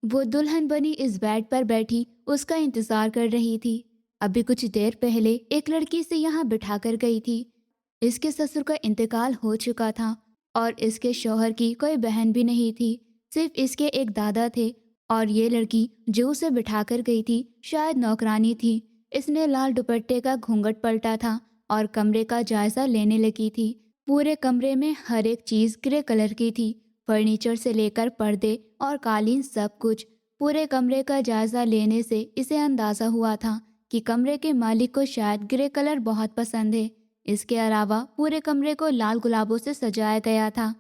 وہ دلہن بنی اس بیڈ پر بیٹھی اس کا انتظار کر رہی تھی۔ ابھی کچھ دیر پہلے ایک لڑکی سے یہاں بٹھا کر گئی تھی۔ اس کے سسر کا انتقال ہو چکا تھا اور اس کے شوہر کی کوئی بہن بھی نہیں تھی، صرف اس کے ایک دادا تھے، اور یہ لڑکی جو اسے بٹھا کر گئی تھی شاید نوکرانی تھی۔ اس نے لال دوپٹے کا گھونگھٹ پلٹا تھا اور کمرے کا جائزہ لینے لگی تھی۔ پورے کمرے میں ہر ایک چیز گرے کلر کی تھی، فرنیچر سے لے کر پردے اور قالین، سب کچھ۔ پورے کمرے کا جائزہ لینے سے اسے اندازہ ہوا تھا کہ کمرے کے مالک کو شاید گرے کلر بہت پسند ہے۔ اس کے علاوہ پورے کمرے کو لال گلابوں سے سجایا گیا تھا۔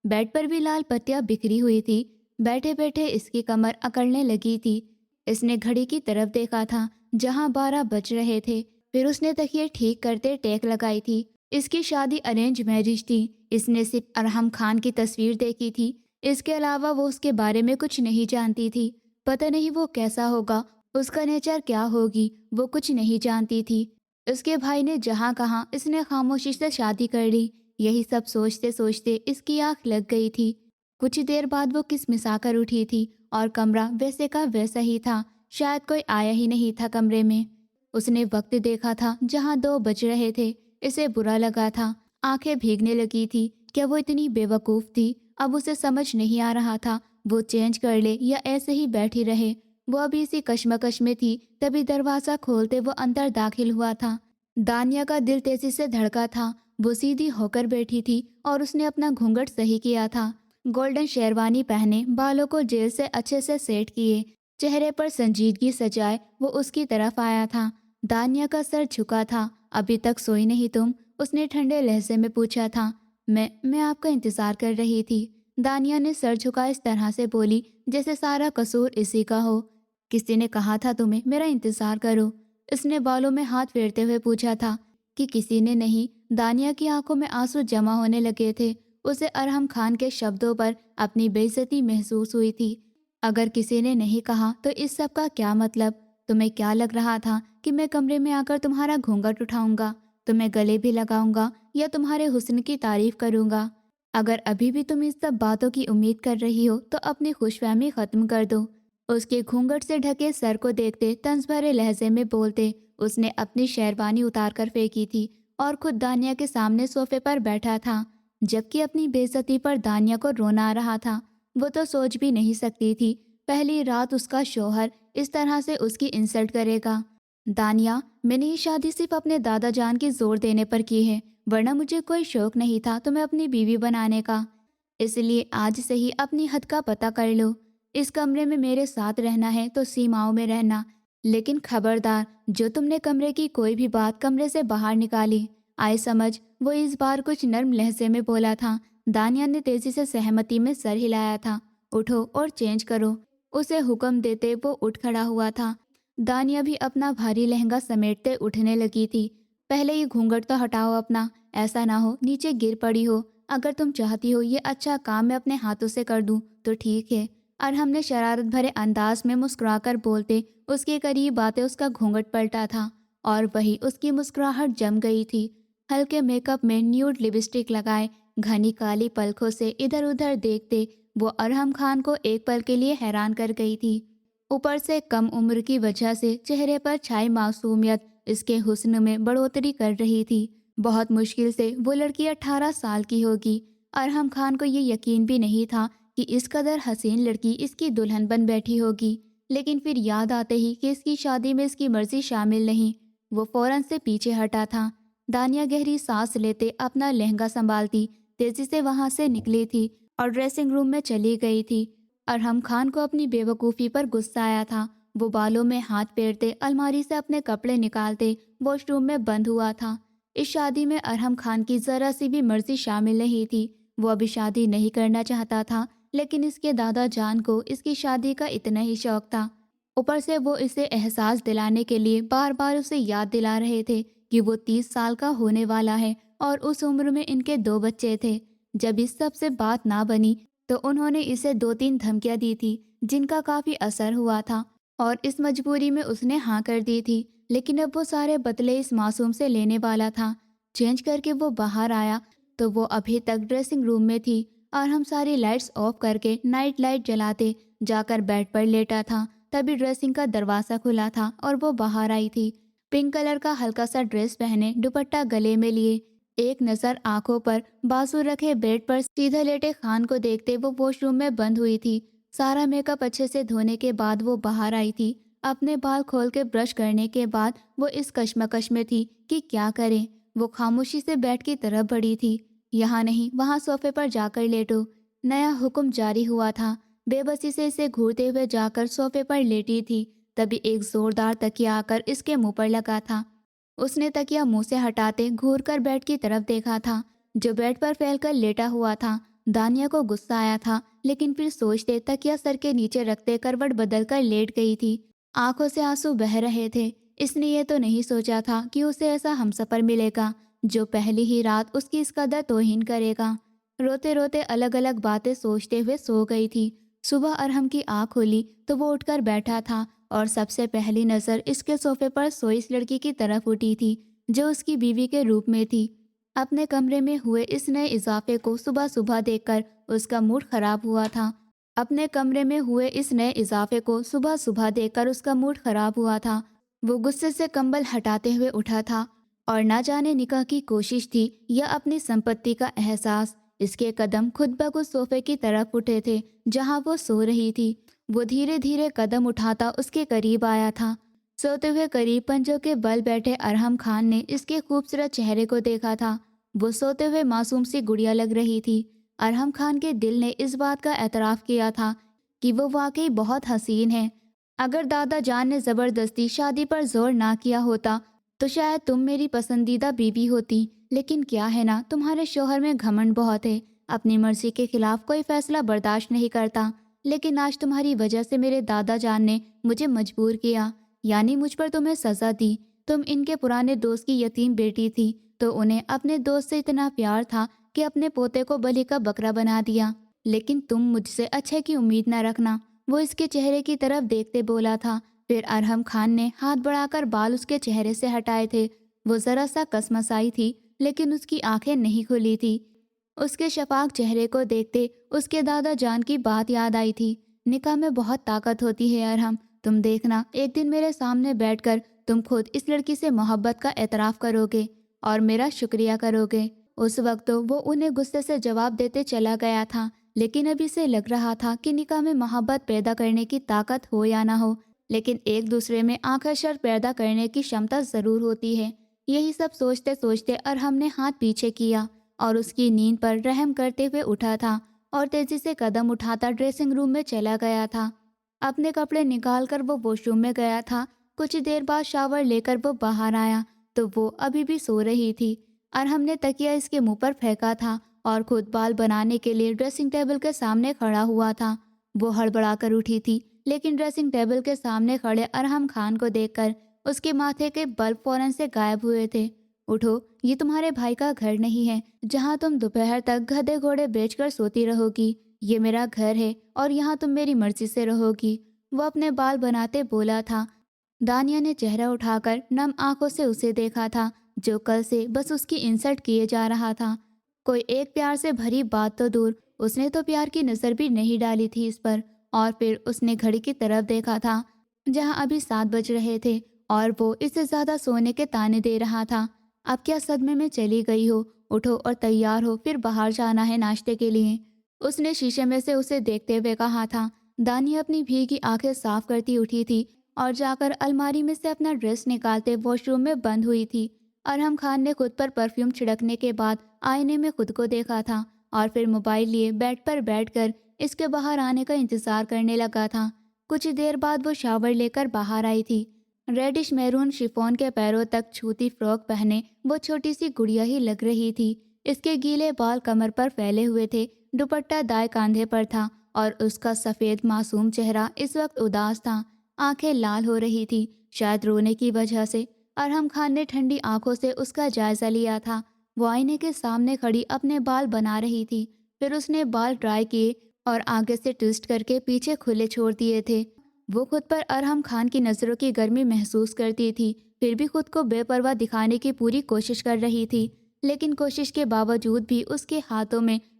بیڈ پر بھی لال پتیاں بکھری ہوئی تھی۔ بیٹھے بیٹھے اس کی کمر اکڑنے لگی تھی۔ اس نے گھڑی کی طرف دیکھا تھا جہاں 12 بج رہے تھے، پھر اس نے تکیے ٹھیک کرتے ٹیک لگائی تھی۔ اس کی شادی ارینج میرج تھی۔ اس نے صرف ارحم خان کی تصویر دیکھی تھی، اس کے علاوہ وہ اس کے بارے میں کچھ نہیں جانتی تھی۔ پتہ نہیں وہ کیسا ہوگا، اس کا نیچر کیا ہوگی، وہ کچھ نہیں جانتی تھی۔ اس کے بھائی نے جہاں کہا اس نے خاموشی سے شادی کر لی، یہی سب سوچتے سوچتے اس کی آنکھ لگ گئی تھی۔ کچھ دیر بعد وہ قسمسا کر اٹھی تھی اور کمرہ ویسے کا ویسا ہی تھا، شاید کوئی آیا ہی نہیں تھا کمرے میں۔ اس نے وقت دیکھا تھا جہاں 2 بج رہے تھے۔ اسے برا لگا تھا، آنکھیں بھیگنے لگی تھی۔ کیا وہ اتنی بے وقوف تھی؟ اب اسے سمجھ نہیں آ رہا تھا وہ چینج کر لے یا ایسے ہی بیٹھی رہے۔ وہ ابھی اسی کشمکش میں تھی، تبھی دروازہ کھولتے وہ اندر داخل ہوا تھا۔ دانیہ کا دل تیزی سے دھڑکا تھا۔ وہ سیدھی ہو کر بیٹھی تھی اور اس نے اپنا گھونگھٹ صحیح کیا تھا۔ گولڈن شیروانی پہنے، بالوں کو جیل سے اچھے سے سیٹ کیے، چہرے پر سنجیدگی سجائے وہ اس کی طرف آیا تھا۔ دانیہ کا سر جھکا تھا۔ ابھی تک سوئی نہیں تم؟ اس نے ٹھنڈے لہجے میں پوچھا تھا۔ میں آپ کا انتظار کر رہی تھی، دانیہ نے سر جھکا اس طرح سے بولی جیسے سارا قصور اسی کا ہو۔ کسی نے کہا تھا تمہیں میرا انتظار کرو؟ اس نے بالوں میں ہاتھ پھیرتے ہوئے پوچھا تھا۔ کہ کسی نے نہیں، دانیہ کی آنکھوں میں آنسو جمع ہونے لگے تھے۔ اسے ارحم خان کے شبدوں پر اپنی بے عزتی محسوس ہوئی تھی۔ اگر کسی نے نہیں کہا تو اس سب کا کیا مطلب؟ تمہیں کیا لگ رہا تھا کہ میں کمرے میں آ کر تمہارا گھونگھٹ اٹھاؤں گا، تمہیں گلے بھی لگاؤں گا یا تمہارے حسن کی تعریف کروں گا؟ اگر ابھی بھی تم اس سب باتوں کی امید کر رہی ہو تو اپنی خوش فہمی ختم کر دو۔ اس کے گھونگھٹ سے ڈھکے سر کو دیکھتے طنز بھرے لہجے میں بولتے اس نے اپنی شیروانی اتار کر پھینکی تھی اور خود دانیہ کے سامنے صوفے پر بیٹھا تھا، جبکہ اپنی بے عزتی پر دانیہ کو رونا آ رہا تھا۔ وہ تو سوچ بھی نہیں سکتی تھی پہلی رات اس کا شوہر اس طرح سے اس کی انسلٹ کرے گا۔ دانیہ، میں نے یہ شادی صرف اپنے دادا جان کی زور دینے پر کی ہے، ورنہ مجھے کوئی شوق نہیں تھا تمہیں اپنی بیوی بنانے کا۔ اس لیے آج سے ہی اپنی حد کا پتہ کر لو۔ اس کمرے میں میرے ساتھ رہنا ہے تو سیماؤں میں رہنا، لیکن خبردار جو تم نے کمرے کی کوئی بھی بات کمرے سے باہر نکالی، آئے سمجھ۔ وہ اس بار کچھ نرم لہجے میں بولا تھا۔ دانیہ نے تیزی سے سہمتی میں سر ہلایا تھا۔ اٹھو اور چینج کرو، اسے حکم دیتے وہ اٹھ کھڑا ہوا تھا۔ دانیہ بھی اپنا بھاری لہنگا سمیٹتے اٹھنے لگی تھی۔ پہلے یہ گھونگھٹ تو ہٹاؤ اپنا، ایسا نہ ہو نیچے گر پڑی ہو۔ اگر تم چاہتی ہو یہ اچھا کام میں اپنے ہاتھوں سے کر دوں تو ٹھیک ہے۔ ارحم نے شرارت بھرے انداز میں مسکرا کر بولتے اس کے قریب آتے اس کا گھونگھٹ پلٹا تھا اور وہی اس کی مسکراہٹ جم گئی تھی۔ ہلکے میک اپ میں نیوڈ لپسٹک لگائے، گھنی کالی پلکوں سے ادھر ادھر دیکھتے وہ ارحم خان کو ایک پل کے لیے حیران کر گئی تھی۔ اوپر سے کم عمر کی وجہ سے چہرے پر چھائی معصومیت اس کے حسن میں بڑھوتری کر رہی تھی۔ بہت مشکل سے وہ لڑکی 18 سال کی ہوگی۔ ارحم خان کو یہ یقین بھی نہیں تھا کہ اس قدر حسین لڑکی اس کی دلہن بن بیٹھی ہوگی، لیکن پھر یاد آتے ہی کہ اس کی شادی میں اس کی مرضی شامل نہیں، وہ فوراً سے پیچھے ہٹا تھا۔ دانیہ گہری سانس لیتے اپنا لہنگا سنبھالتی تیزی سے وہاں سے نکلی تھی اور ڈریسنگ روم میں چلی گئی تھی۔ ارحم خان کو اپنی بے وقوفی پر غصہ آیا تھا۔ وہ بالوں میں ہاتھ پھیرتے الماری سے اپنے کپڑے نکالتے واش روم میں بند ہوا تھا۔ اس شادی میں ارحم خان کی ذرا سی بھی مرضی شامل نہیں تھی۔ وہ ابھی شادی نہیں کرنا چاہتا تھا، لیکن اس کے دادا جان کو اس کی شادی کا اتنا ہی شوق تھا۔ اوپر سے وہ اسے احساس دلانے کے لیے بار بار اسے یاد دلا رہے تھے کہ وہ 30 سال کا ہونے والا ہے اور اس عمر میں ان کے 2 بچے تھے۔ جب اس سب سے بات نہ بنی تو انہوں نے اسے 2-3 دھمکیاں دی تھی جن کا کافی اثر ہوا تھا اور اس مجبوری میں اس نے ہاں کر دی تھی، لیکن اب وہ سارے بدلے اس معصوم سے لینے والا تھا۔ چینج کر کے وہ باہر آیا تو وہ ابھی تک ڈریسنگ روم میں تھی۔ ارحم ساری لائٹس آف کر کے نائٹ لائٹ جلاتے جا کر بیڈ پر لیٹا تھا۔ تبھی ڈریسنگ کا دروازہ کھلا تھا اور وہ باہر آئی تھی، پنک کلر کا ہلکا سا ڈریس پہنے، دوپٹہ گلے میں لیے، ایک نظر آنکھوں پر بازو رکھے بیڈ پر سیدھا لیٹے خان کو دیکھتے وہ واش روم میں بند ہوئی تھی۔ سارا میک اپ اچھے سے دھونے کے بعد وہ باہر آئی تھی۔ اپنے بال کھول کے برش کرنے کے بعد وہ اس کشمکش میں تھی کہ کیا کرے۔ وہ خاموشی سے بیڈ کی طرف بڑھی تھی۔ یہاں نہیں، وہاں صوفے پر جا کر لیٹو، نیا حکم جاری ہوا تھا۔ بے بسی سے اسے گھورتے ہوئے جا کر صوفے پر لیٹی تھی، تبھی ایک زوردار تکیا آ کر اس کے منہ پر لگا تھا۔ اس نے تکیا منہ سے ہٹاتے گھور کر بیڈ کی طرف دیکھا تھا جو بیڈ پر پھیل کر لیٹا ہوا تھا۔ دانیہ کو غصہ آیا تھا، لیکن پھر سوچتے تکیا سر کے نیچے رکھتے کروٹ بدل کر لیٹ گئی تھی۔ آنکھوں سے آنسو بہہ رہے تھے۔ اس نے یہ تو نہیں سوچا تھا کہ اسے ایسا ہمسفر ملے گا جو پہلی ہی رات اس کی اس قدر توہین کرے گا۔ روتے روتے الگ الگ باتیں سوچتے ہوئے سو گئی تھی۔ صبح ارحم کی آنکھ کھلی تو وہ اٹھ کر بیٹھا تھا اور سب سے پہلی نظر اس کے صوفے پر سوئی اس لڑکی کی طرف اٹھی تھی جو اس کی بیوی کے روپ میں تھی۔ اپنے کمرے میں ہوئے اس نئے اضافے کو صبح صبح دیکھ کر اس کا موڈ خراب ہوا تھا۔ اپنے کمرے میں ہوئے اس نئے اضافے کو صبح صبح دیکھ کر اس کا موڈ خراب ہوا تھا۔ وہ غصے سے کمبل ہٹاتے ہوئے اٹھا تھا اور نہ جانے نکاح کی کوشش تھی یا اپنی سمپتی کا احساس۔ اس کے قدم خود بخود صوفے کی طرف اٹھے تھے جہاں وہ سو رہی تھی۔ وہ دھیرے دھیرے قدم اٹھاتا اس کے قریب آیا تھا۔ سوتے ہوئے قریب پنجوں کے بل بیٹھے ارحم خان نے اس کے خوبصورت چہرے کو دیکھا تھا۔ وہ سوتے ہوئے معصوم سی گڑیا لگ رہی تھی۔ ارحم خان کے دل نے اس بات کا اعتراف کیا تھا کہ وہ واقعی بہت حسین ہے۔ اگر دادا جان نے زبردستی شادی پر زور نہ کیا ہوتا تو شاید تم میری پسندیدہ بیوی ہوتی، لیکن کیا ہے نا، تمہارے شوہر میں گھمنڈ بہت ہے، اپنی مرضی کے خلاف کوئی فیصلہ برداشت نہیں کرتا۔ لیکن آج تمہاری وجہ سے میرے دادا جان نے مجھے مجبور کیا، یعنی مجھ پر تمہیں سزا دی۔ تم ان کے پرانے دوست کی یتیم بیٹی تھی تو انہیں اپنے دوست سے اتنا پیار تھا کہ اپنے پوتے کو بلی کا بکرا بنا دیا۔ لیکن تم مجھ سے اچھے کی امید نہ رکھنا، وہ اس کے چہرے کی طرف دیکھتے بولا تھا۔ پھر ارحم خان نے ہاتھ بڑھا کر بال اس کے چہرے سے ہٹائے تھے۔ وہ ذرا سا کسمسائی تھی لیکن اس کی آنکھیں نہیں کھلی تھی۔ اس کے شفاف چہرے کو دیکھتے اس کے دادا جان کی بات یاد آئی تھی۔ نکاح میں بہت طاقت ہوتی ہے ارحم، تم دیکھنا ایک دن میرے سامنے بیٹھ کر تم خود اس لڑکی سے محبت کا اعتراف کرو گے اور میرا شکریہ کرو گے۔ اس وقت تو وہ انہیں غصے سے جواب دیتے چلا گیا تھا، لیکن اب اسے لگ رہا تھا کہ نکاح میں محبت پیدا کرنے کی طاقت ہو یا نہ ہو، لیکن ایک دوسرے میں آنکھیں پیدا کرنے کی شمتا ضرور ہوتی ہے۔ یہی سب سوچتے سوچتے ارحم نے ہاتھ پیچھے کیا اور اس کی نیند پر رحم کرتے ہوئے اٹھا تھا اور تیزی سے قدم اٹھاتا ڈریسنگ روم میں چلا گیا تھا۔ اپنے کپڑے نکال کر وہ واش روم میں گیا تھا۔ کچھ دیر بعد شاور لے کر وہ باہر آیا تو وہ ابھی بھی سو رہی تھی۔ ارحم نے تکیا اس کے منہ پر پھینکا تھا اور خود بال بنانے کے لیے ڈریسنگ ٹیبل کے سامنے کھڑا ہوا تھا۔ وہ ہڑبڑا کر اٹھی تھی، لیکن ڈریسنگ ٹیبل کے سامنے کھڑے ارحم خان کو دیکھ کر اس کے ماتھے کے بل فوراً سے غائب ہوئے تھے۔ اٹھو، یہ تمہارے بھائی کا گھر نہیں ہے جہاں تم دوپہر تک گدھے گھوڑے بیچ کر سوتی رہو گی۔ یہ میرا گھر ہے اور یہاں تم میری مرضی سے رہو گی، وہ اپنے بال بناتے بولا تھا۔ دانیہ نے چہرہ اٹھا کر نم آنکھوں سے اسے دیکھا تھا جو کل سے بس اس کی انسلٹ کیے جا رہا تھا۔ کوئی ایک پیار سے بھری بات تو دور، اس نے تو پیار کی نظر بھی نہیں ڈالی تھی اس پر۔ اور پھر اس نے گھڑی کی طرف دیکھا تھا جہاں ابھی 7 بج رہے تھے اور وہ اس سے زیادہ سونے کے طعنے دے رہا تھا۔ اب کیا صدمے میں چلی گئی ہو، اٹھو اور تیار ہو، پھر باہر جانا ہے ناشتے کے لیے، اس نے شیشے میں سے اسے دیکھتے ہوئے کہا تھا۔ دانیہ اپنی بھیگی آنکھیں صاف کرتی اٹھی تھی اور جا کر الماری میں سے اپنا ڈریس نکالتے واش روم میں بند ہوئی تھی۔ ارحم خان نے خود پر پرفیوم چھڑکنے کے بعد آئینے میں خود کو دیکھا تھا اور پھر موبائل لیے بیڈ پر بیٹھ کر اس کے باہر آنے کا انتظار کرنے لگا تھا۔ کچھ دیر بعد وہ شاور لے کر باہر آئی تھی۔ ریڈش میرون شفون کے پیروں تک چھوتی فراک پہنے وہ چھوٹی سی گڑیا ہی لگ رہی تھی۔ اس کے گیلے بال کمر پر پھیلے ہوئے تھے، دوپٹہ دائیں کاندھے پر تھا اور اس کا سفید معصوم چہرہ اس وقت اداس تھا، آنکھیں لال ہو رہی تھی، شاید رونے کی وجہ سے۔ ارحم خان نے ٹھنڈی آنکھوں سے اس کا جائزہ لیا تھا۔ وہ آئینے کے سامنے کھڑی اپنے بال بنا رہی تھی، پھر اس نے بال ڈرائی کیے اور آگے سے ٹوسٹ کر کے پیچھے کھلے چھوڑ دیے تھے۔ وہ خود پر ارحم خان کی نظروں کی گرمی محسوس کرتی تھی، پھر بھی خود کو بے پرواہ دکھانے کی پوری کوشش کر رہی تھی، لیکن کوشش کے باوجود بھی اس کے ہاتھوں میں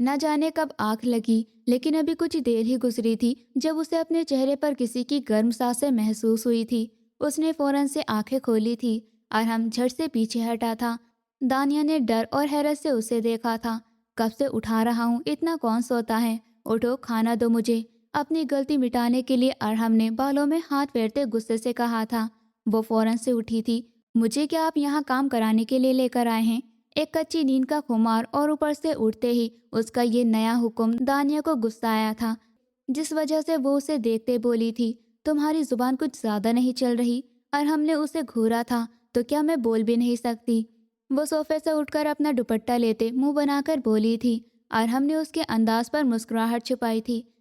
نہ جانے کب آنکھ لگی، لیکن ابھی کچھ دیر ہی گزری تھی جب اسے اپنے چہرے پر کسی کی گرم سانسیں محسوس ہوئی تھی۔ اس نے فوراً سے آنکھیں کھولی تھی اور ہم جھٹ سے پیچھے ہٹا تھا۔ دانیہ نے ڈر اور حیرت سے اسے دیکھا تھا۔ کب سے اٹھا رہا ہوں، اتنا کون سوتا ہے؟ اٹھو، کھانا دو مجھے۔ اپنی غلطی مٹانے کے لیے ارحم نے بالوں میں ہاتھ پھیرتے غصے سے کہا تھا۔ وہ فوراً سے اٹھی تھی۔ مجھے کیا آپ یہاں کام کرانے کے لیے لے کر آئے ہیں؟ ایک کچی نیند کا خمار اور اوپر سے اٹھتے ہی اس کا یہ نیا حکم دانیہ کو غصہ آیا تھا، جس وجہ سے وہ اسے دیکھتے بولی تھی، تمہاری زبان کچھ زیادہ نہیں چل رہی؟ اور ہم نے اسے گھورا تھا تو کیا میں بول بھی نہیں سکتی؟ وہ صوفے سے اٹھ کر اپنا دوپٹہ لیتے منہ بنا کر بولی تھی، اور ہم نے اس کے انداز پر مسکراہٹ چھپائی تھی،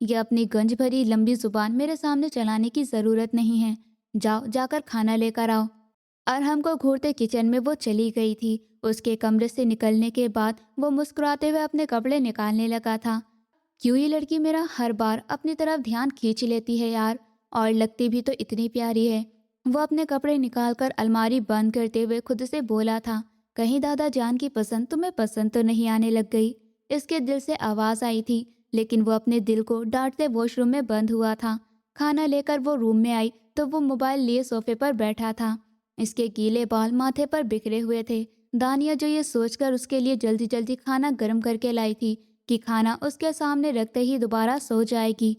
یہ اپنی گنج بھری لمبی زبان میرے سامنے چلانے کی ضرورت نہیں ہے، جاؤ جا کر کھانا لے کر آؤ۔ اور ہم کو گھورتے کچن میں وہ چلی گئی تھی۔ اس کے کمرے سے نکلنے کے بعد وہ مسکراتے ہوئے اپنے کپڑے نکالنے لگا تھا۔ کیوں یہ لڑکی میرا ہر بار اپنی طرف دھیان کھینچ لیتی ہے یار، اور لگتی بھی تو اتنی پیاری ہے۔ وہ اپنے کپڑے نکال کر الماری بند کرتے ہوئے خود سے بولا تھا، کہیں دادا جان کی پسند تمہیں پسند تو نہیں آنے لگ گئی؟ اس کے دل سے آواز آئی تھی، لیکن وہ اپنے دل کو ڈانٹتے واش روم میں بند ہوا تھا۔ کھانا لے کر وہ روم میں آئی تو وہ موبائل لیے صوفے پر بیٹھا تھا۔ اس کے گیلے بال ماتھے پر بکھرے ہوئے تھے۔ دانیہ جو یہ سوچ کر اس کے لیے جلدی جلدی کھانا گرم کر کے لائی تھی کہ کھانا اس کے سامنے رکھتے ہی دوبارہ سو جائے گی،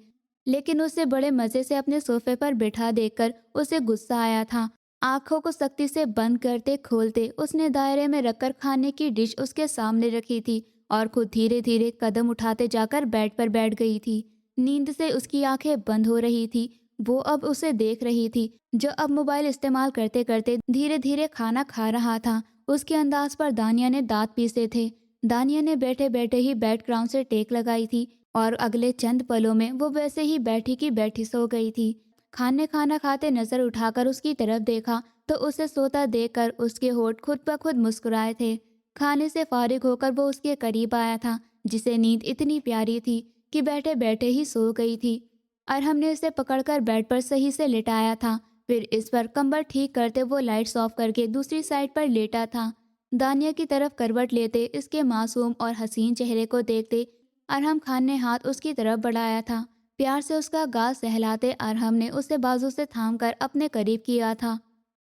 لیکن اسے بڑے مزے سے اپنے صوفے پر بٹھا دیکھ کر اسے غصہ آیا تھا۔ آنکھوں کو سختی سے بند کرتے کھولتے اس نے دائرے میں رکھ کر کھانے کی ڈش اس کے سامنے رکھی تھی اور خود دھیرے دھیرے قدم اٹھاتے جا کر بیڈ پر بیٹھ گئی تھی۔ نیند سے اس کی آنکھیں بند ہو رہی تھی۔ وہ اب اسے دیکھ رہی تھی جو اب موبائل استعمال کرتے کرتے دھیرے دھیرے کھانا کھا رہا تھا۔ اس کے انداز پر دانیہ نے دانت پیسے تھے۔ دانیہ نے بیٹھے بیٹھے ہی بیک گراؤنڈ سے ٹیک لگائی تھی اور اگلے چند پلوں میں وہ ویسے ہی بیٹھی کی بیٹھی سو گئی تھی۔ کھانا کھاتے نظر اٹھا کر اس کی طرف دیکھا تو اسے سوتا دیکھ کر اس کے ہونٹ خود بخود مسکرائے تھے۔ کھانے سے فارغ ہو کر وہ اس کے قریب آیا تھا، جسے نیند اتنی پیاری تھی کہ بیٹھے بیٹھے ہی سو گئی تھی، اور ہم نے اسے پکڑ کر بیڈ پر صحیح سے لٹایا تھا۔ پھر اس پر کمبل ٹھیک کرتے وہ لائٹس آف کر کے دوسری سائڈ پر لیٹا تھا۔ دانیہ کی طرف کروٹ لیتے اس کے معصوم اور حسین چہرے کو دیکھتے ارحم خان نے ہاتھ اس کی طرف بڑھایا تھا۔ پیار سے اس کا گال سہلاتے ارحم نے اسے بازو سے تھام کر اپنے قریب کیا تھا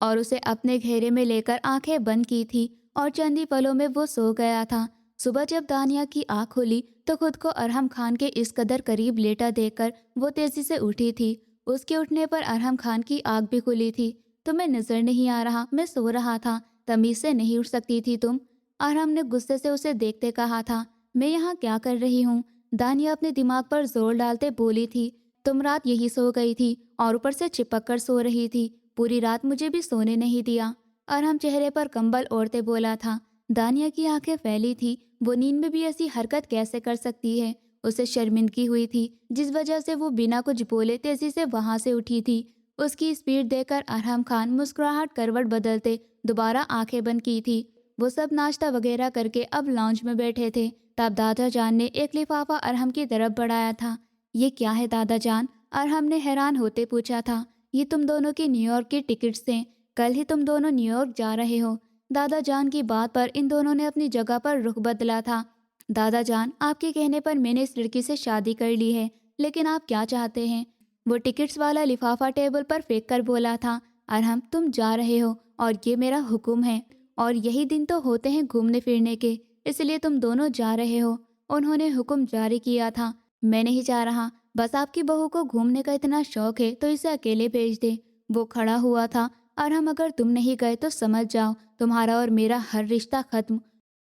اور اسے اپنے گھیرے میں لے کر آنکھیں بند کی تھی، اور چند ہی پلوں میں وہ سو گیا تھا۔ صبح جب دانیہ کی آنکھ کھلی تو خود کو ارحم خان کے اس قدر قریب لیٹا دیکھ کر وہ تیزی سے اٹھی تھی۔ اس کے اٹھنے پر ارحم خان کی آنکھ بھی کھلی تھی۔ تمہیں نظر نہیں آ رہا میں سو رہا تھا؟ تمیز سے نہیں اٹھ سکتی تھی تم؟ ارحم نے غصے سے اسے دیکھتے کہا تھا۔ میں یہاں کیا کر رہی ہوں؟ دانیہ اپنے دماغ پر زور ڈالتے بولی تھی۔ تم رات یہی سو گئی تھی اور اوپر سے چپک کر سو رہی تھی، پوری رات مجھے بھی سونے نہیں دیا۔ ارحم چہرے پر کمبل اوڑھتے بولا تھا۔ دانیہ کی آنکھیں پھیلی تھی، وہ نیند میں بھی ایسی حرکت کیسے کر سکتی ہے؟ اسے شرمندگی ہوئی تھی، جس وجہ سے وہ بنا کچھ بولے تیزی سے وہاں سے اٹھی تھی۔ اس کی اسپیڈ دیکھ کر ارحم خان مسکراہٹ کروٹ بدلتے دوبارہ آنکھیں بند کی تھی۔ وہ سب ناشتہ وغیرہ کر کے اب لاؤنج میں بیٹھے تھے، تب دادا جان نے ایک لفافہ ارحم کی طرف بڑھایا تھا۔ یہ کیا ہے دادا جان؟ ارحم نے حیران ہوتے پوچھا تھا۔ یہ تم دونوں کی نیو یارک کی ٹکٹس ہیں، کل ہی تم دونوں نیو یارک جا رہے ہو۔ دادا جان کی بات پر ان دونوں نے اپنی جگہ پر رخ بدلا تھا۔ دادا جان، آپ کے کہنے پر میں نے اس لڑکی سے شادی کر لی ہے، لیکن آپ کیا چاہتے ہیں؟ وہ ٹکٹس والا لفافہ ٹیبل پر پھینک کر بولا تھا۔ ارحم، تم جا رہے ہو اور یہ میرا حکم ہے، اور یہی دن تو ہوتے ہیں گھومنے پھرنے کے، اس لیے تم دونوں جا رہے ہو۔ انہوں نے حکم جاری کیا تھا۔ میں نہیں جا رہا، بس آپ کی بہو کو گھومنے کا اتنا شوق ہے تو اسے اکیلے بھیج دے۔ وہ کھڑا ہوا تھا۔ ارحم، اگر تم نہیں گئے تو سمجھ جاؤ تمہارا اور میرا ہر رشتہ ختم۔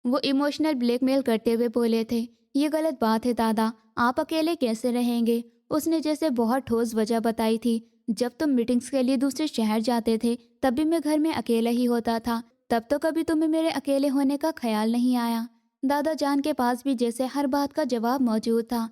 وہ ایموشنل بلیک میل کرتے ہوئے بولے تھے۔ یہ غلط بات ہے دادا، آپ اکیلے کیسے رہیں گے؟ اس نے جیسے بہت ٹھوس وجہ بتائی تھی۔ جب تم میٹنگز کے لیے دوسرے شہر جاتے تھے تب بھی میں گھر میں اکیلا ہی ہوتا تھا، تب تو کبھی تمہیں میرے اکیلے ہونے کا خیال نہیں آیا۔ دادا جان کے پاس بھی جیسے ہر بات کا جواب موجود تھا،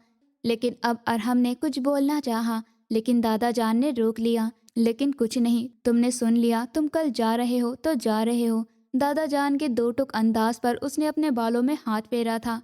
لیکن اب ارحم نے کچھ بولنا چاہا، لیکن دادا جان نے روک لیا۔ لیکن کچھ نہیں، تم نے سن لیا، تم کل جا رہے ہو تو جا رہے ہو۔ دادا جان کے دو ٹک انداز پر اس نے اپنے بالوں میں ہاتھ پھیرا تھا۔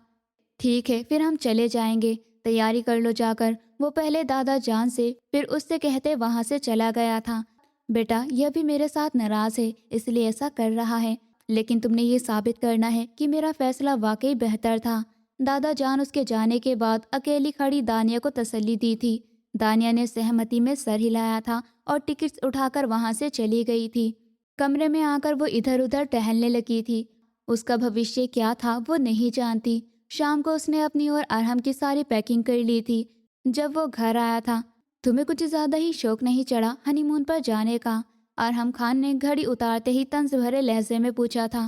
ٹھیک ہے، پھر ہم چلے جائیں گے، تیاری کر لو جا کر۔ وہ پہلے دادا جان سے پھر اس سے کہتے وہاں سے چلا گیا تھا۔ بیٹا، یہ بھی میرے ساتھ ناراض ہے، اس لیے ایسا کر رہا ہے۔ لیکن تم نے یہ ثابت کرنا ہے کہ میرا فیصلہ واقعی بہتر تھا۔ دادا جان اس کے جانے کے بعد اکیلی کھڑی دانیہ کو تسلی دی تھی۔ دانیہ نے سہمتی میں سر ہلایا تھا اور ٹکٹس اٹھا کر وہاں سے چلی گئی تھی۔ کمرے میں آ کر وہ ادھر ادھر ٹہلنے لگی تھی۔ اس کا بھوشیہ کیا تھا وہ نہیں جانتی۔ شام کو اس نے اپنی اور ارحم کی ساری پیکنگ کر لی تھی۔ جب وہ گھر آیا تھا، تمہیں کچھ زیادہ ہی شوق نہیں چڑھا ہنی مون پر جانے کا؟ ارحم خان نے گھڑی اتارتے ہی طنز بھرے لہجے میں پوچھا تھا۔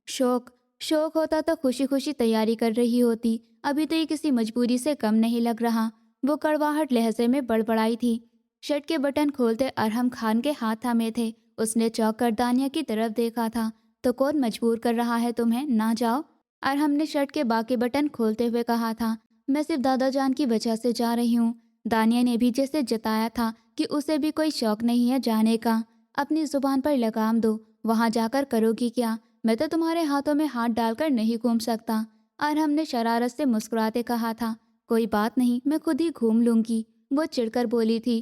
شوق ہوتا تو خوشی خوشی تیاری کر رہی ہوتی، ابھی تو یہ کسی مجبوری سے کم نہیں لگ رہا، وہ کڑواہٹ لہجے میں بڑبڑائی تھی۔ شرٹ کے بٹن کھولتے ارحم خان کے ہاتھ تھامے تھے۔ اس نے چونک کر دانیہ کی طرف دیکھا تھا۔ تو کون مجبور کر رہا ہے تمہیں؟ نہ جاؤ۔ ارحم نے شرٹ کے باقی بٹن کھولتے ہوئے کہا تھا۔ میں صرف دادا جان کی وجہ سے جا رہی ہوں۔ دانیہ نے بھی جیسے جتایا تھا کہ اسے بھی کوئی شوق نہیں ہے جانے کا۔ اپنی زبان پر لگام دو، وہاں جا کر کرو گی کیا؟ میں تو تمہارے ہاتھوں میں ہاتھ ڈال کر نہیں گھوم سکتا۔ ارحم نے شرارت سے مسکراتے کہا تھا۔ کوئی بات نہیں، میں خود ہی گھوم لوں گی، وہ چڑھ کر بولی تھی۔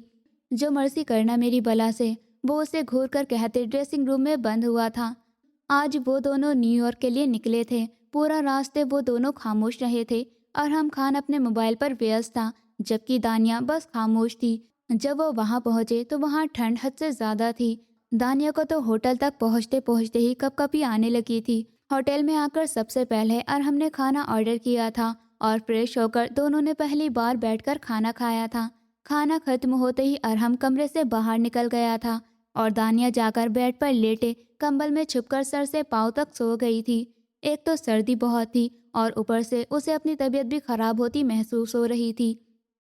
جو مرضی کرنا میری بلا سے، وہ اسے گھور کر کہتے ڈریسنگ روم میں بند ہوا تھا۔ آج وہ دونوں نیو یارک کے لیے نکلے تھے۔ پورا راستے وہ دونوں خاموش رہے تھے۔ ارحم خان اپنے موبائل پر ویست تھا، جبکہ دانیہ بس خاموش تھی۔ جب وہ وہاں پہنچے تو وہاں ٹھنڈ حد سے زیادہ تھی۔ دانیہ کو تو ہوٹل تک پہنچتے پہنچتے ہی کپ کپی آنے لگی تھی۔ ہوٹل میں آ کر سب سے پہلے ارحم نے کھانا آرڈر کیا تھا اور فریش ہو کر دونوں نے پہلی بار بیٹھ کر کھانا کھایا تھا۔ کھانا ختم ہوتے ہی ارحم کمرے سے باہر نکل گیا تھا اور دانیہ جا کر بیڈ پر لیٹے کمبل میں چھپ کر سر سے پاؤں تک سو گئی تھی۔ ایک تو سردی بہت تھی اور اوپر سے اسے اپنی طبیعت بھی خراب ہوتی محسوس ہو رہی تھی،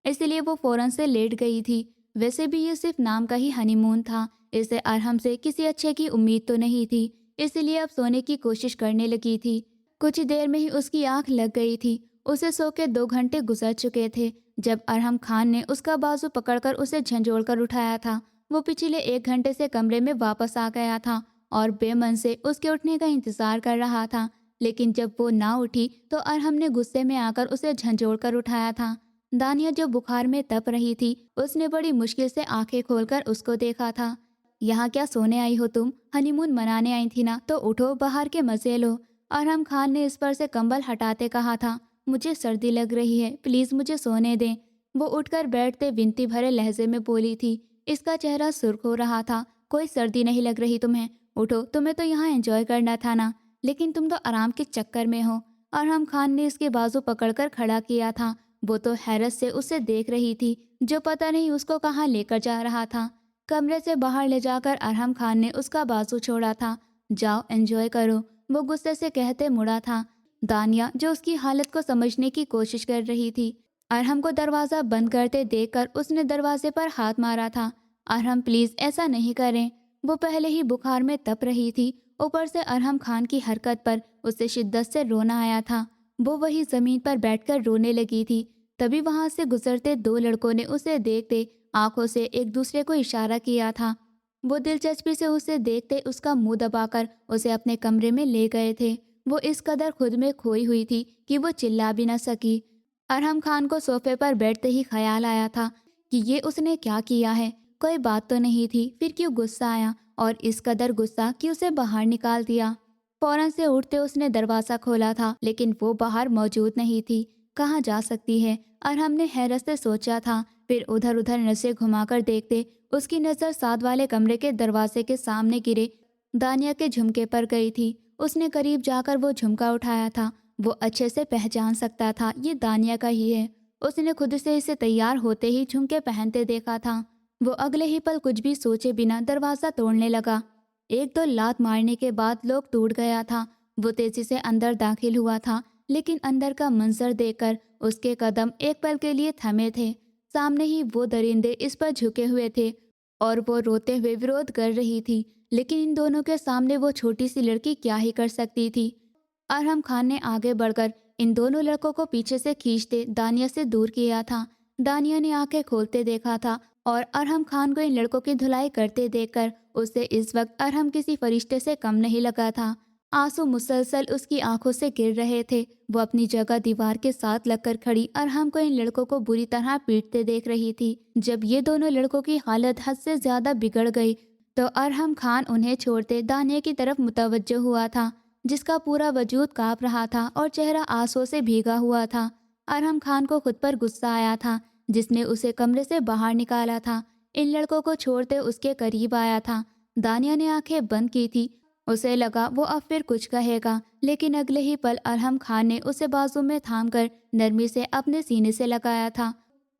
اس لیے وہ فوراً سے لیٹ گئی تھی۔ ویسے بھی یہ صرف نام کا ہی ہنی مون تھا، اسے ارحم سے کسی اچھے کی امید تو نہیں تھی، اس لیے اب سونے کی کوشش کرنے لگی تھی۔ کچھ دیر میں ہی اس کی آنکھ لگ گئی تھی۔ اسے سو کے 2 گھنٹے گزر چکے تھے جب ارحم خان نے اس کا بازو پکڑ کر اسے جھنجھوڑ کر اٹھایا تھا۔ وہ پچھلے 1 گھنٹے سے کمرے میں واپس آ گیا تھا اور بے من سے اس کے اٹھنے کا انتظار کر رہا تھا، لیکن جب وہ نہ اٹھی تو ارحم نے غصے میں آ کر اسے جھنجھوڑ کر اٹھایا تھا۔ دانیہ جو بخار میں تپ رہی تھی، اس نے بڑی مشکل سے آنکھیں کھول کر اس کو دیکھا تھا۔ یہاں کیا سونے آئی ہو تم؟ ہنی مون منانے آئی تھی نا، تو اٹھو باہر کے مزے لو۔ ارحم خان نے اس پر سے کمبل ہٹاتے کہا تھا۔ مجھے سردی لگ رہی ہے، پلیز مجھے سونے دیں، وہ اٹھ کر بیٹھتے ونتی بھرے لہجے میں بولی تھی۔ اس کا چہرہ سرخ ہو رہا تھا۔ کوئی سردی نہیں لگ رہی تمہیں، اٹھو، تمہیں تو یہاں انجوائے کرنا تھا نا، لیکن تم تو آرام کے چکر میں ہو۔ ارحم خان نے اس کے بازو پکڑ کر کھڑا کیا تھا۔ وہ تو حیرت سے اسے دیکھ رہی تھی، جو پتہ نہیں اس کو کہاں لے کر جا رہا تھا۔ کمرے سے باہر لے جا کر ارحم خان نے اس کا بازو چھوڑا تھا۔ جاؤ انجوائے کرو، وہ غصے سے کہتے مڑا تھا۔ دانیہ جو اس کی حالت کو سمجھنے کی کوشش کر رہی تھی، ارحم کو دروازہ بند کرتے دیکھ کر اس نے دروازے پر ہاتھ مارا تھا۔ ارحم پلیز ایسا نہیں کریں، وہ پہلے ہی بخار میں تپ رہی تھی، اوپر سے ارحم خان کی حرکت پر اسے شدت سے رونا آیا تھا۔ وہ وہی زمین پر بیٹھ کر رونے لگی تھی۔ تبھی وہاں سے گزرتے 2 لڑکوں نے اسے دیکھتے آنکھوں سے ایک دوسرے کو اشارہ کیا تھا۔ وہ دلچسپی سے اسے دیکھتے اس کا منہ دبا کر اسے اپنے کمرے میں لے گئے تھے۔ وہ اس قدر خود میں کھوئی ہوئی تھی کہ وہ چلا بھی نہ سکی۔ ارحم خان کو صوفے پر بیٹھتے ہی خیال آیا تھا کہ یہ اس نے کیا کیا ہے، کوئی بات تو نہیں تھی، پھر کیوں غصہ آیا، اور اس قدر غصہ کہ اسے باہر نکال دیا۔ فوراً سے اٹھتے اس نے دروازہ کھولا تھا، لیکن وہ باہر موجود نہیں تھی۔ کہاں جا سکتی ہے، ارحم نے حیرت سے سوچا تھا۔ پھر ادھر ادھر نظریں گھما کر دیکھتے اس کی نظر ساتھ والے کمرے کے دروازے کے سامنے گرے دانیہ کے جھمکے پر گئی تھی۔ اس نے قریب جا کر وہ جھمکا اٹھایا تھا۔ وہ اچھے سے پہچان سکتا تھا یہ دانیہ کا ہی ہے۔ اس نے خود سے اسے تیار ہوتے ہی جھمکے پہنتے دیکھا تھا۔ وہ اگلے ہی پل کچھ بھی سوچے بنا دروازہ توڑنے لگا۔ 1-2 لات مارنے کے بعد لوک ٹوٹ گیا تھا۔ وہ تیزی سے اندر داخل ہوا تھا، لیکن اندر کا منظر دیکھ کر اس کے قدم ایک پل کے لیے تھمے تھے۔ سامنے ہی وہ درندے اس پر جھکے ہوئے تھے اور وہ روتے ہوئے ورودھ کر رہی تھی، لیکن ان دونوں کے سامنے وہ چھوٹی سی لڑکی کیا ہی کر سکتی تھی۔ ارحم خان نے آگے بڑھ کر ان دونوں لڑکوں کو پیچھے سے کھینچتے دانیہ سے دور کیا تھا۔ دانیہ نے آنکھیں کھولتے دیکھا تھا اور ارحم خان کو ان لڑکوں کی دھلائی کرتے دیکھ کر اسے اس وقت ارحم کسی فرشتے سے کم نہیں لگا تھا۔ آنسو مسلسل اس کی آنکھوں سے گر رہے تھے۔ وہ اپنی جگہ دیوار کے ساتھ لگ کر کھڑی ارحم کو ان لڑکوں کو بری طرح پیٹتے دیکھ رہی تھی۔ جب یہ دونوں لڑکوں کی حالت حد سے زیادہ بگڑ گئی تو ارحم خان انہیں چھوڑتے دانیہ کی طرف متوجہ ہوا تھا۔ جس کا پورا وجود کانپ رہا تھا اور چہرہ آنسوں سے بھیگا ہوا تھا۔ ارحم خان کو خود پر غصہ آیا تھا جس نے اسے کمرے سے باہر نکالا تھا، ان لڑکوں کو چھوڑتے اس کے قریب آیا تھا۔ دانیہ نے آنکھیں بند کی تھی، اسے لگا وہ اب پھر کچھ کہے گا، لیکن اگلے ہی پل ارحم خان نے اسے بازو میں تھام کر نرمی سے اپنے سینے سے لگایا تھا۔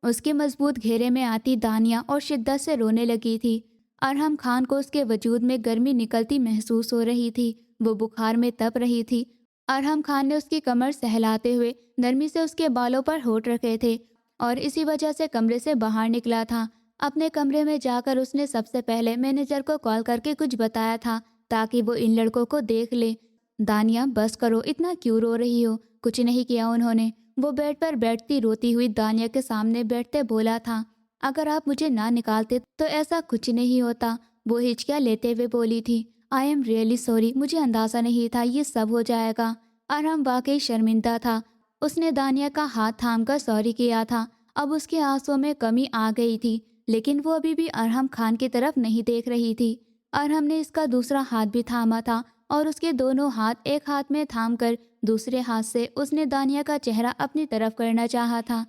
اس کے مضبوط گھیرے میں آتی دانیہ اور شدت سے رونے لگی تھی۔ ارحم خان کو اس کے وجود میں گرمی نکلتی محسوس ہو رہی تھی، وہ بخار میں تپ رہی تھی۔ ارحم خان نے اس کی کمر سہلاتے ہوئے نرمی سے اس کے بالوں پر ہونٹ رکھے تھے اور اسی وجہ سے کمرے سے باہر نکلا تھا۔ اپنے کمرے میں جا کر اس نے سب سے پہلے مینیجر کو کال کر کے کچھ بتایا تھا تاکہ وہ ان لڑکوں کو دیکھ لے۔ دانیہ بس کرو، اتنا کیوں رو رہی ہو؟ کچھ نہیں کیا انہوں نے، وہ بیڈ پر بیٹھتی روتی ہوئی دانیہ کے سامنے بیٹھتے بولا تھا۔ اگر آپ مجھے نہ نکالتے تو ایسا کچھ نہیں ہوتا، وہ ہچکیاں لیتے ہوئے بولی تھی۔ آئی ایم ریئلی سوری، مجھے اندازہ نہیں تھا یہ سب ہو جائے گا۔ ارحم واقعی شرمندہ تھا، اس نے دانیہ کا ہاتھ تھام کر سوری کیا تھا۔ اب اس کے آنسوں میں کمی آ گئی تھی، لیکن وہ ابھی بھی ارحم خان کی طرف نہیں دیکھ رہی تھی۔ ارحم نے اس کا دوسرا ہاتھ بھی تھاما تھا اور اس کے دونوں ہاتھ ایک ہاتھ میں تھام کر دوسرے ہاتھ سے اس نے دانیہ کا چہرہ اپنی طرف کرنا چاہا تھا،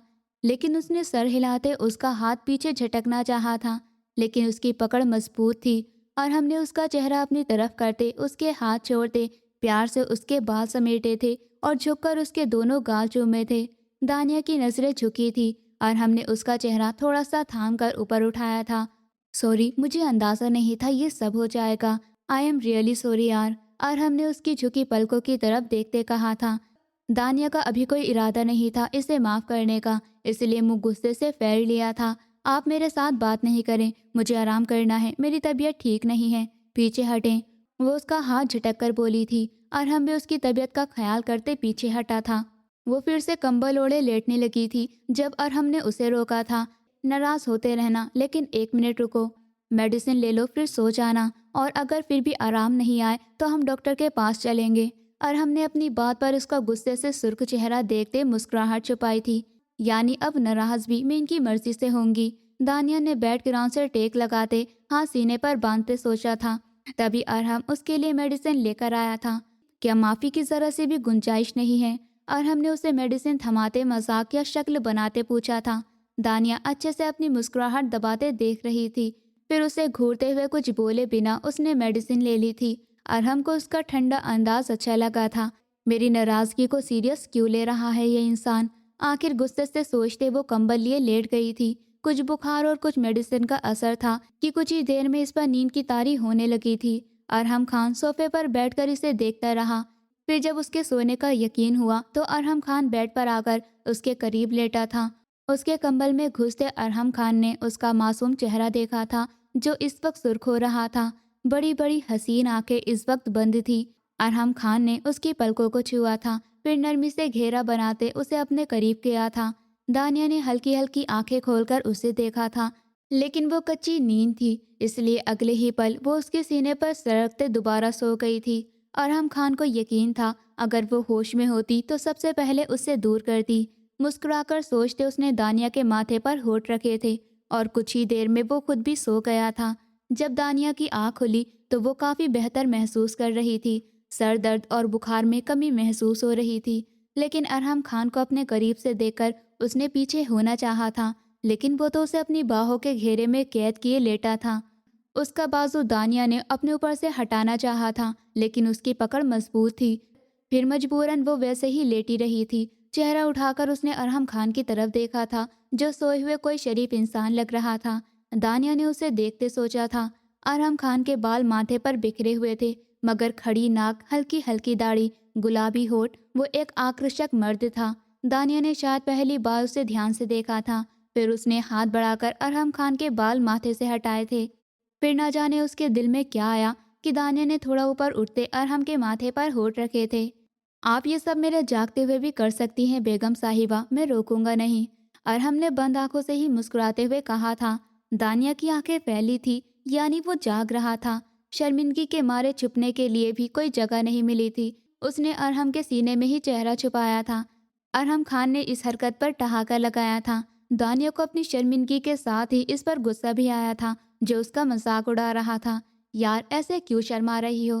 لیکن اس نے سر ہلاتے اس کا ہاتھ پیچھے جھٹکنا چاہا تھا، لیکن اس کی پکڑ مضبوط تھی۔ ارحم نے اس کا چہرہ اپنی طرف کرتے اس کے ہاتھ چھوڑتے پیار سے اس کے بال سمیٹے تھے اور جھک کر اس کے دونوں گال چومے تھے۔ دانیہ کی نظریں جھکی تھی، ارحم نے اس کا چہرہ تھوڑا سا تھام کر اوپر اٹھایا تھا۔ سوری، مجھے اندازہ نہیں تھا یہ سب ہو جائے گا، آئی ایم ریئلی سوری یار، ارحم نے اس کی جھکی پلکوں کی طرف دیکھتے کہا تھا۔ دانیہ کا ابھی کوئی ارادہ نہیں تھا اسے معاف کرنے کا، اس لیے منہ غصے سے پھیر لیا تھا۔ آپ میرے ساتھ بات نہیں کریں، مجھے آرام کرنا ہے، میری طبیعت ٹھیک نہیں ہے، پیچھے ہٹیں، وہ اس کا ہاتھ جھٹک کر بولی تھی۔ ارحم بھی اس کی طبیعت کا خیال کرتے پیچھے ہٹا تھا۔ وہ پھر سے کمبل اوڑھے لیٹنے لگی تھی جب ارحم نے اسے روکا تھا۔ ناراض ہوتے رہنا، لیکن 1 منٹ رکو، میڈیسن لے لو پھر سو جانا، اور اگر پھر بھی آرام نہیں آئے تو ہم ڈاکٹر کے پاس چلیں گے۔ ارحم نے اپنی بات پر اس کا غصے سے سرخ چہرہ دیکھتے مسکراہٹ چھپائی تھی، یعنی اب ناراض بھی میں ان کی مرضی سے ہوں گی۔ دانیہ نے بیک گراؤنڈ سے ٹیک لگاتے ہاتھ سینے پر باندھتے سوچا تھا، تبھی ارحم اس کے لیے میڈیسن لے کر آیا تھا۔ کیا معافی کی ذرا سی بھی گنجائش نہیں ہے؟ ارحم نے اسے میڈیسن تھماتے مذاق یا شکل بناتے پوچھا تھا۔ دانیہ اچھے سے اپنی مسکراہٹ دباتے دیکھ رہی تھی، پھر اسے گھورتے ہوئے کچھ بولے بنا اس نے میڈیسن لے لی تھی۔ ارحم کو اس کا ٹھنڈا انداز اچھا لگا تھا۔ میری ناراضگی کو سیریس کیوں لے رہا ہے یہ انسان؟ آخر غصے سے سوچتے وہ کمبل لیے لیٹ گئی تھی۔ کچھ بخار اور کچھ میڈیسن کا اثر تھا کہ کچھ ہی دیر میں اس پر نیند کی طاری ہونے لگی تھی۔ ارحم خان صوفے پر بیٹھ کر اسے دیکھتا رہا، پھر جب اس کے سونے کا یقین ہوا تو ارحم خان بیڈ پر آ کر اس کے قریب لیٹا تھا۔ اس کے کمبل میں گھستے ارحم خان نے اس کا معصوم چہرہ دیکھا تھا جو اس وقت سرخ ہو رہا تھا، بڑی بڑی حسین آنکھیں اس وقت بند تھی۔ ارحم خان نے اس کی پلکوں کو چھوا تھا، پھر نرمی سے گھیرا بناتے اسے اپنے قریب کیا تھا۔ دانیہ نے ہلکی ہلکی آنکھیں کھول کر اسے دیکھا تھا، لیکن وہ کچی نیند تھی، اس لیے اگلے ہی پل وہ اس کے سینے پر سرکتے دوبارہ سو گئی تھی۔ ارحم خان کو یقین تھا اگر وہ ہوش میں ہوتی تو سب سے پہلے اس سے دور کرتی۔ مسکرا کر سوچتے اس نے دانیہ کے ماتھے پر ہونٹ رکھے تھے اور کچھ ہی دیر میں وہ خود بھی سو گیا تھا۔ جب دانیہ کی آنکھ کھلی تو وہ کافی بہتر محسوس کر رہی تھی، سر درد اور بخار میں کمی محسوس ہو رہی تھی، لیکن ارحم خان کو اپنے قریب سے دیکھ کر اس نے پیچھے ہونا چاہا تھا، لیکن وہ تو اسے اپنی باہوں کے گھیرے میں قید کیے لیٹا تھا۔ اس کا بازو دانیہ نے اپنے اوپر سے ہٹانا چاہا تھا، لیکن اس کی پکڑ مضبوط تھی، پھر مجبوراً وہ ویسے ہی لیٹی رہی تھی۔ چہرہ اٹھا کر اس نے ارحم خان کی طرف دیکھا تھا جو سوئے ہوئے کوئی شریف انسان لگ رہا تھا۔ دانیہ نے اسے دیکھتے سوچا تھا، ارحم خان کے بال ماتھے پر بکھرے ہوئے تھے، مگر کھڑی ناک، ہلکی ہلکی داڑھی، گلابی ہونٹ، وہ ایک آکرشک مرد تھا۔ دانیہ نے شاید پہلی بار اسے دھیان سے دیکھا تھا، پھر اس نے ہاتھ بڑھا کر ارحم خان کے بال ماتھے سے ہٹائے تھے۔ پھر نہ جانے اس کے دل میں کیا آیا کہ دانیہ نے تھوڑا اوپر اٹھتے ارحم کے ماتھے پر ہونٹ رکھے تھے۔ آپ یہ سب میرے جاگتے ہوئے بھی کر سکتی ہیں بیگم صاحبہ، میں روکوں گا نہیں، ارحم نے بند آنکھوں سے ہی مسکراتے ہوئے کہا تھا۔ دانیہ کی آنکھیں پھیلی تھی، یعنی وہ جاگ رہا تھا۔ شرمندگی کے مارے چھپنے کے لیے بھی کوئی جگہ نہیں ملی تھی، اس نے ارحم کے سینے میں ہی چہرہ چھپایا تھا۔ ارحم خان نے اس حرکت پر ٹھہاکا لگایا تھا۔ دانیہ کو اپنی شرمندگی کے ساتھ ہی اس پر غصہ بھی آیا تھا جو اس کا مذاق اڑا رہا تھا۔ یار ایسے کیوں شرما رہی ہو؟